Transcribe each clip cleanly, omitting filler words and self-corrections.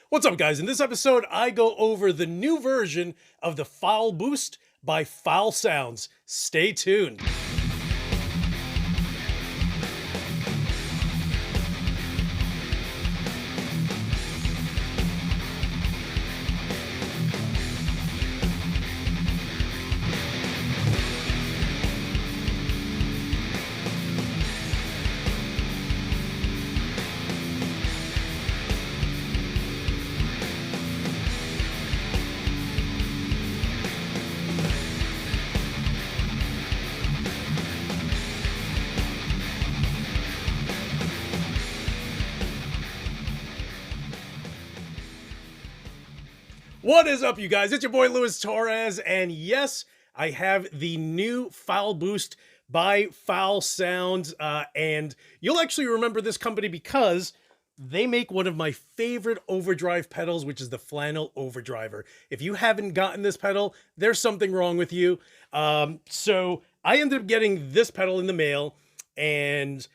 What's up, guys? In this episode, I go over the new version of the Fowl Boost by Fowl Sounds. Stay tuned. What is up, you guys? It's your boy Louis Torres, and yes, I have the new Fowl Boost by Fowl Sounds, and you'll actually remember this company because they make one of my favorite overdrive pedals, which is the Flannel Overdriver. If you haven't gotten this pedal, there's something wrong with you. So I ended up getting this pedal in the mail, and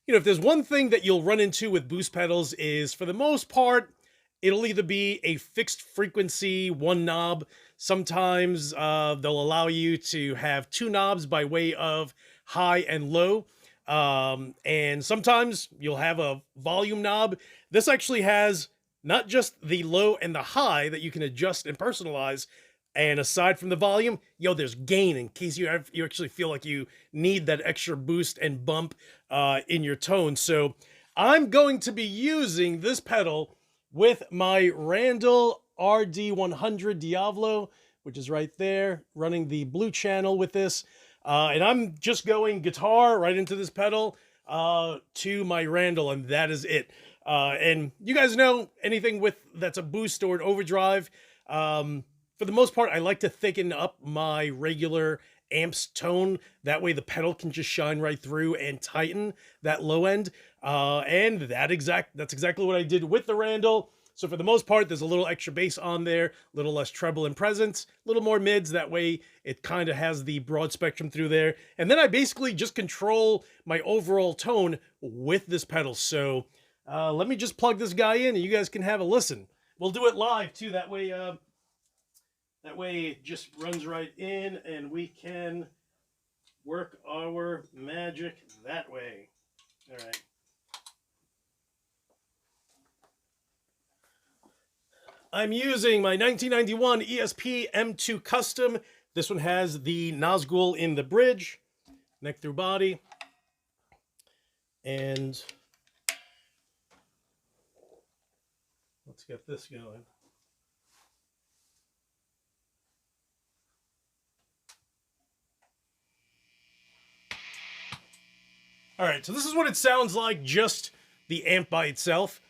if there's one thing that you'll run into with boost pedals is, for the most part, it'll either be a fixed frequency, one knob. Sometimes they'll allow you to have two knobs by way of high and low. And sometimes you'll have a volume knob. This actually has not just the low and the high that you can adjust and personalize. And aside from the volume, there's gain in case you actually feel like you need that extra boost and bump in your tone. So I'm going to be using this pedal with my Randall RD100 Diavolo, which is right there, running the blue channel with this. And I'm just going guitar right into this pedal to my Randall, and that is it. And you guys know, anything that's a boost or an overdrive, for the most part, I like to thicken up my regular amp's tone. That way the pedal can just shine right through and tighten that low end. And that's exactly what I did with the Randall. So for the most part, there's a little extra bass on there, a little less treble and presence, a little more mids. That way it kind of has the broad spectrum through there. And then I basically just control my overall tone with this pedal. So let me just plug this guy in and you guys can have a listen. We'll do it live too. That way it just runs right in and we can work our magic that way. All right. I'm using my 1991 ESP M2 Custom. This one has the Nazgul in the bridge, neck through body. And let's get this going. All right, so this is what it sounds like, just the amp by itself.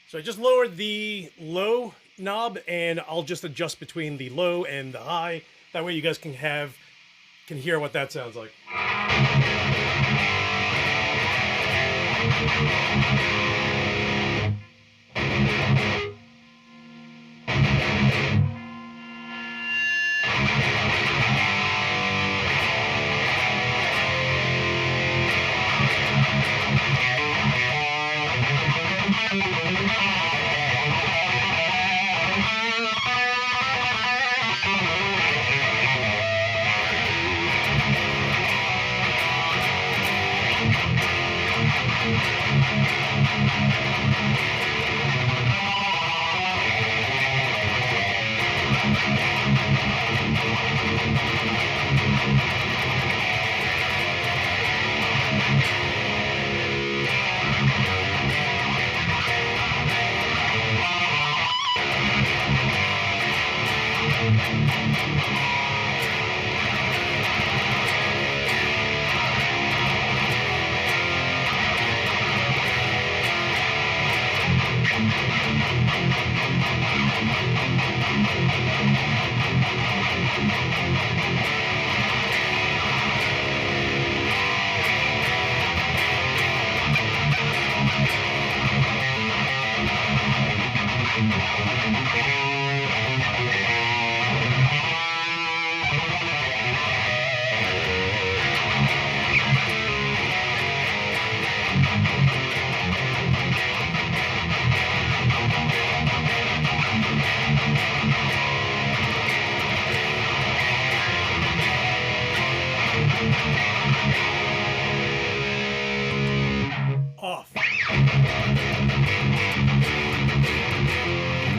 So I just lowered the low knob and I'll just adjust between the low and the high. That way you guys can have can hear what that sounds like. Off.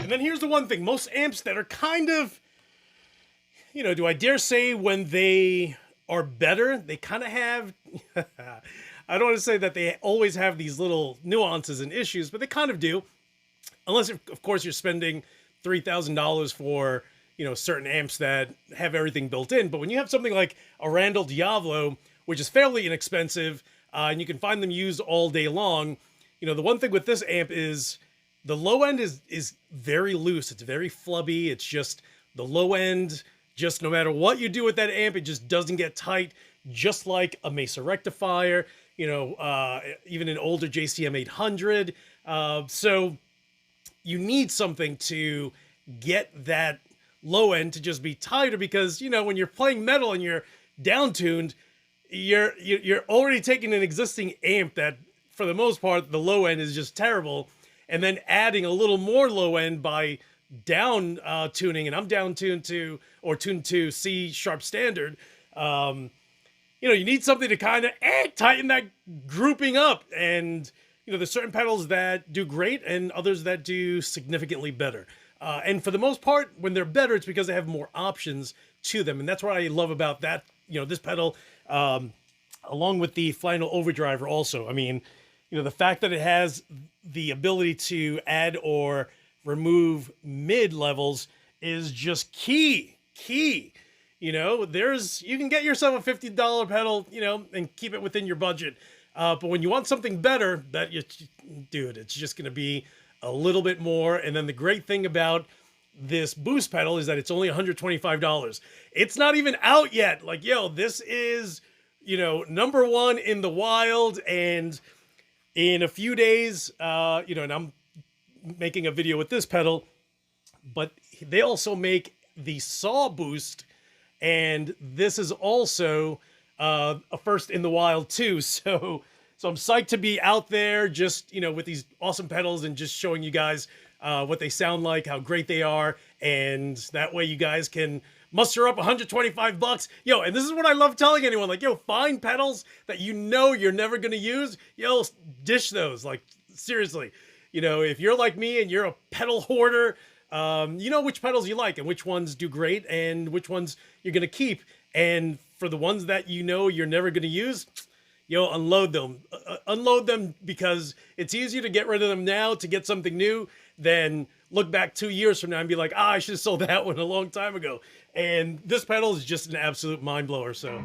And then here's the one thing. Most amps that are kind of, you know, do I dare say when they are better, they kind of have, I don't want to say that they always have these little nuances and issues, but they kind of do. Unless, of course, you're spending $3,000 for, you know, certain amps that have everything built in. But when you have something like a Randall Diavolo, which is fairly inexpensive, and you can find them used all day long, you know, the one thing with this amp is the low end is very loose. It's very flubby. It's just the low end, just no matter what you do with that amp, it just doesn't get tight, just like a Mesa rectifier, you know, even an older JCM 800. So you need something to get that low end to just be tighter, because, you know, when you're playing metal and you're down-tuned, you're already taking an existing amp that, for the most part, the low end is just terrible, and then adding a little more low end by down tuning, and I'm down tuned to, or tuned to C sharp standard. You know, you need something to kind of tighten that grouping up, and you know, there's certain pedals that do great and others that do significantly better. And for the most part, when they're better, it's because they have more options to them, and that's what I love about that. You know, this pedal, along with the final overdriver also. I mean, you know, the fact that it has the ability to add or remove mid levels is just key. You know, you can get yourself a $50 pedal, you know, and keep it within your budget. But when you want something better, dude, it's just going to be a little bit more. And then the great thing about this boost pedal is that it's only $125. It's not even out yet. Like, yo, this is, you know, #1 in the wild, and in a few days, you know, and I'm making a video with this pedal, but they also make the saw boost, and this is also a first in the wild too. So I'm psyched to be out there, just, you know, with these awesome pedals and just showing you guys what they sound like, how great they are, and that way you guys can muster up $125. Yo, and this is what I love telling anyone, like, yo, find pedals that you know you're never going to use. Yo, dish those. Like, seriously. You know, if you're like me and you're a pedal hoarder, you know which pedals you like and which ones do great and which ones you're going to keep. And for the ones that you know you're never going to use, yo, unload them. Unload them, because it's easier to get rid of them now to get something new than look back 2 years from now and be like, I should have sold that one a long time ago. And this pedal is just an absolute mind blower. So.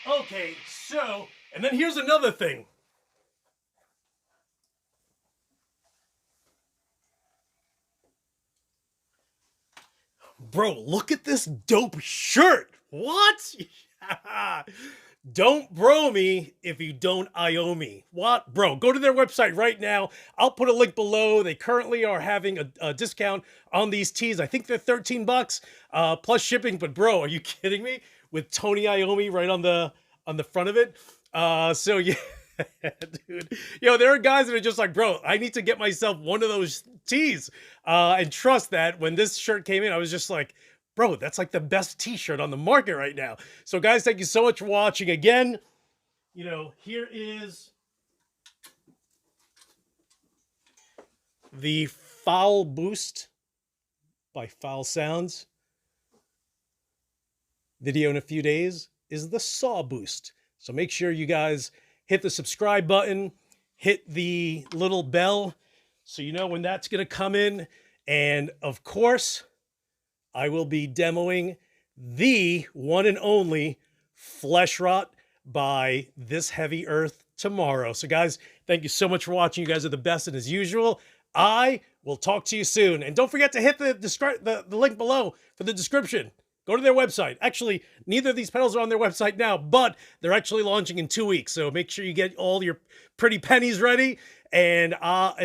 Okay, so, and then here's another thing. Bro, look at this dope shirt. What? Don't bro me if you don't IO me. What? Bro, go to their website right now. I'll put a link below. They currently are having a discount on these tees. I think they're 13 bucks plus shipping. But bro, are you kidding me? With Tony Iommi right on the front of it. So yeah. Dude, yo, there are guys that are just like, bro, I need to get myself one of those tees. And trust that when this shirt came in, I was just like, bro, that's like the best t-shirt on the market right now. So guys, thank you so much for watching. Again, you know, here is the Fowl Boost by Fowl Sounds. Video in a few days is the Saw Boost. So make sure you guys hit the subscribe button, hit the little bell so you know when that's going to come in. And of course, I will be demoing the one and only Flesh Rot by This Heavy Earth tomorrow. So guys, thank you so much for watching. You guys are the best, and as usual, I will talk to you soon. And don't forget to hit the link below for the description. Go to their website. Actually, neither of these pedals are on their website now, but they're actually launching in 2 weeks. So make sure you get all your pretty pennies ready. And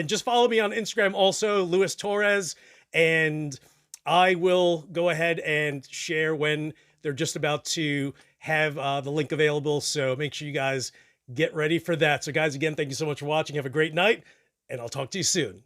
just follow me on Instagram also, Luis Torres. And I will go ahead and share when they're just about to have the link available. So make sure you guys get ready for that. So guys, again, thank you so much for watching. Have a great night, and I'll talk to you soon.